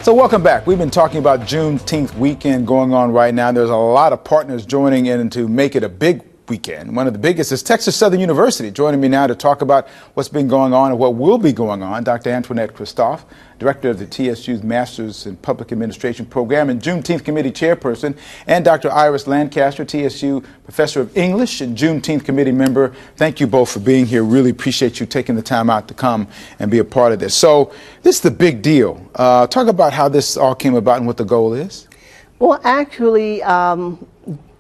So welcome back. We've been talking about Juneteenth weekend going on right now. There's a lot of partners joining in to make it a big weekend. One of the biggest is Texas Southern University. Joining me now to talk about what's been going on and what will be going on, Dr. Antoinette Christophe, Director of the TSU's Master's in Public Administration Program and Juneteenth Committee Chairperson, and Dr. Iris Lancaster, TSU Professor of English and Juneteenth Committee member. Thank you both for being here. Really appreciate you taking the time out to come and be a part of this. So this is the big deal. Talk about how this all came about and what the goal is. Well, actually,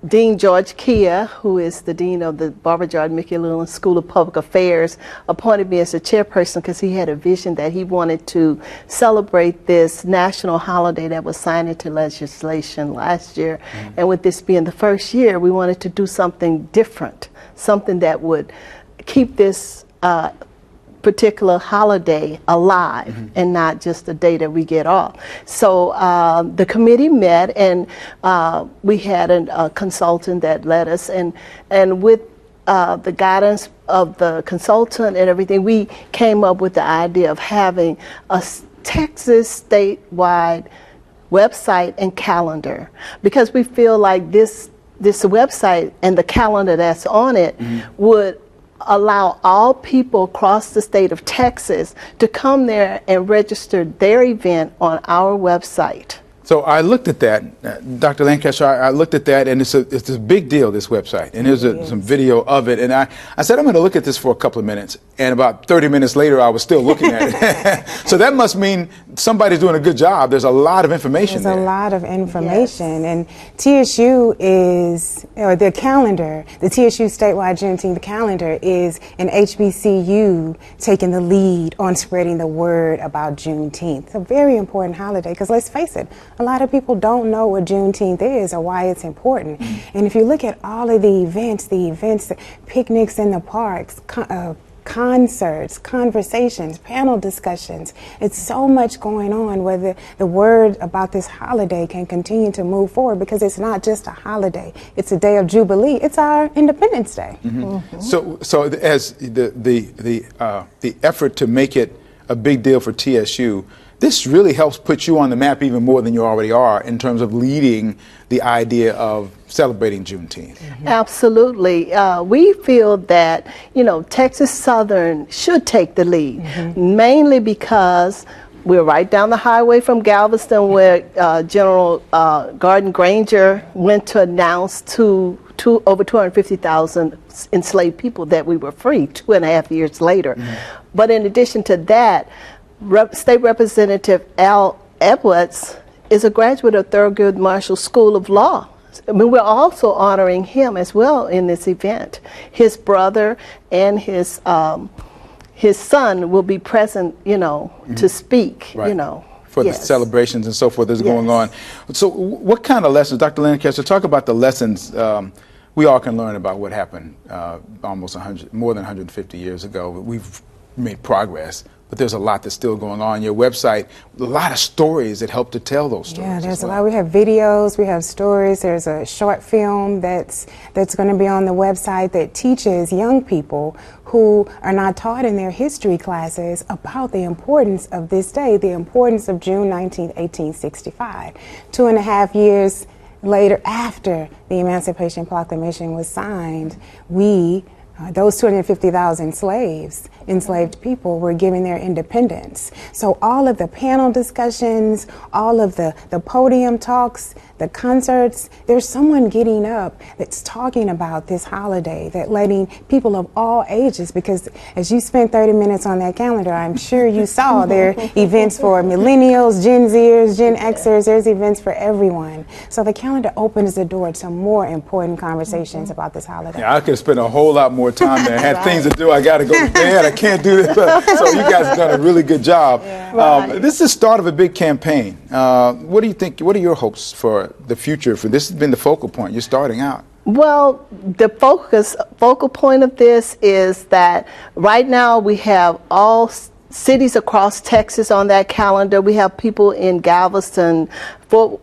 Dean George Kia, who is the dean of the Barbara Jordan Mickey Llewellyn School of Public Affairs, appointed me as the chairperson because he had a vision that he wanted to celebrate this national holiday that was signed into legislation last year. And with this being the first year, we wanted to do something different, something that would keep this particular holiday alive and not just a day that we get off. So the committee met, and we had a consultant that led us, and with the guidance of the consultant and everything, we came up with the idea of having a Texas statewide website and calendar, because we feel like this website and the calendar that's on it would allow all people across the state of Texas to come there and register their event on our website. So I looked at that, Dr. Lancaster, I looked at that, and it's a big deal, this website. And there's some video of it. And I said, I'm going to look at this for a couple of minutes. And about 30 minutes later, I was still looking at it. So that must mean somebody's doing a good job. There's a lot of information there. There's a lot of information. Yes. And TSU is, or the calendar, the TSU statewide Juneteenth calendar is an HBCU taking the lead on spreading the word about Juneteenth. It's a very important holiday, because let's face it, a lot of people don't know what Juneteenth is or why it's important. And if you look at all of the events, picnics in the parks, concerts, conversations, panel discussions, it's so much going on where the word about this holiday can continue to move forward, because it's not just a holiday, it's a day of jubilee. It's our Independence Day. So as the effort to make it a big deal for TSU, this really helps put you on the map even more than you already are in terms of leading the idea of celebrating Juneteenth. Absolutely. We feel that, Texas Southern should take the lead, mainly because we're right down the highway from Galveston, where General Gordon Granger went to announce to over 250,000 enslaved people that we were free 2.5 years later. But in addition to that, State Representative Al Edwards is a graduate of Thurgood Marshall School of Law. I mean, we're also honoring him as well in this event. His brother and his son will be present, to speak, for the celebrations and so forth that's going on. So what kind of lessons, Dr. Lancaster, talk about the lessons we all can learn about what happened more than 150 years ago. We've made progress, but there's a lot that's still going on. Your website, a lot of stories that help to tell those stories. Yeah, there's a lot. We have videos, we have stories. There's a short film that's going to be on the website that teaches young people who are not taught in their history classes about the importance of this day, the importance of June 19th, 1865. 2.5 years later, after the Emancipation Proclamation was signed, those 250,000 enslaved people were given their independence. So all of the panel discussions, all of the podium talks, the concerts, there's someone getting up that's talking about this holiday, that letting people of all ages, because as you spent 30 minutes on that calendar, I'm sure you saw there are events for millennials, Gen Zers, Gen Xers, there's events for everyone. So the calendar opens the door to more important conversations about this holiday. Yeah, I could spend a whole lot more time there. I had things to do. I got to go to bed. I can't do this. So you guys have done a really good job. This is the start of a big campaign. What do you think? What are your hopes for the future? For this has been the focal point. You're starting out. Well, the focal point of this is that right now we have all cities across Texas on that calendar. We have people in Galveston,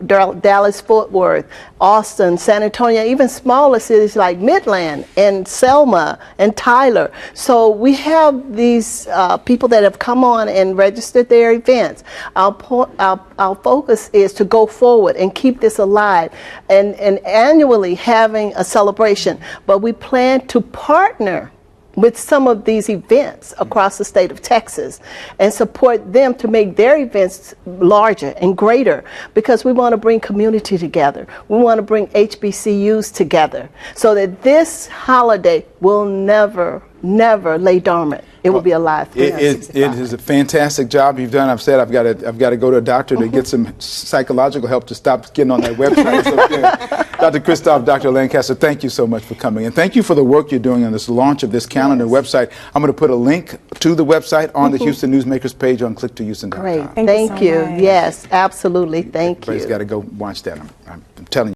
Dallas, Fort Worth, Austin, San Antonio, even smaller cities like Midland and Selma and Tyler. So we have these people that have come on and registered their events. Our focus is to go forward and keep this alive and annually having a celebration. But we plan to partner with some of these events across the state of Texas and support them to make their events larger and greater, because we want to bring community together. We want to bring HBCUs together so that this holiday will never lay dormant. It will be alive. It is a fantastic job you've done. I've said I've got to go to a doctor to get some psychological help to stop getting on that website. So, Dr. Christoph, Dr. Lancaster, thank you so much for coming, and thank you for the work you're doing on this launch of this calendar website. I'm going to put a llink to the website on the Houston Newsmakers page on clicktohouston.com. Great, thank you. So much. Yes, absolutely, thank you. Everybody's got to go watch that. I'm telling you.